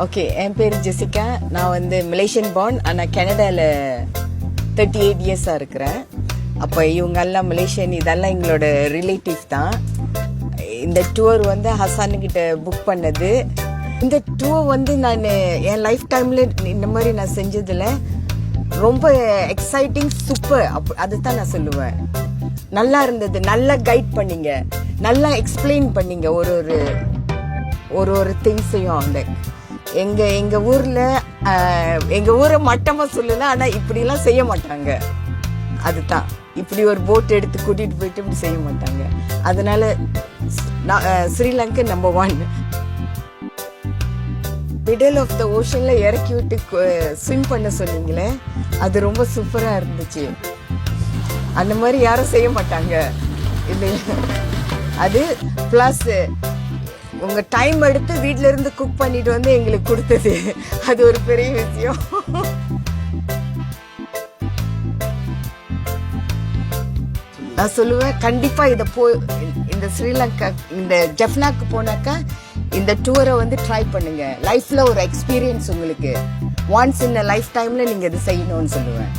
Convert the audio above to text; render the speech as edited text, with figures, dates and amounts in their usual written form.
Okay, என் பேர் Jessica. நான் வந்து மலேசியன் பார்ன், ஆனால் கனடாவில் 38 இயர்ஸாக இருக்கிறேன். அப்போ இவங்கெல்லாம் மலேசியன், இதெல்லாம் எங்களோட ரிலேட்டிவ் தான். இந்த டூர் வந்து ஹசானுக்கிட்ட புக் பண்ணது. இந்த டூர் வந்து நான் என் லைஃப் டைமில் இந்த மாதிரி நான் செஞ்சதில் ரொம்ப எக்ஸைட்டிங், சூப்பர். அதுதான் நான் சொல்லுவேன். நல்லா இருந்தது, நல்லா கைட் பண்ணீங்க, நல்லா எக்ஸ்பிளைன் பண்ணீங்க ஒரு திங்ஸையும். அந்த எங்க ஊரை மட்டமா சொல்லல, ஆனா இப்படி எல்லாம் செய்ய மாட்டாங்க. அதுதான், இப்படி ஒரு போட் எடுத்து கூட்டிட்டு போயிட்டு இப்படி செய்ய மாட்டாங்க. அதனால Sri Lanka number 1. Middle of the ஓஷன்ல இறக்கி விட்டு ஸ்விம் பண்ண சொன்னீங்களே, அது ரொம்ப சூப்பரா இருந்துச்சு. அந்த மாதிரி யாரும் செய்ய மாட்டாங்க இல்லையா? அது பிளஸ் உங்க டைம் எடுத்து வீட்ல இருந்து குக் பண்ணிட்டு வந்து எங்களுக்கு கொடுத்தது, அது ஒரு பெரிய விஷயம். நான் சொல்லுவேன், கண்டிப்பா இந்த ஸ்ரீலங்கா, இந்த ஜெஃப்னாக்கு போனாக்கா இந்த டூரை வந்து ட்ரை பண்ணுங்க. லைஃப்ல ஒரு எக்ஸ்பீரியன்ஸ் உங்களுக்கு. ஒன்ஸ் இன் லைஃப் டைம்ல நீங்க இது செய்யணும்னு சொல்லுவேன்.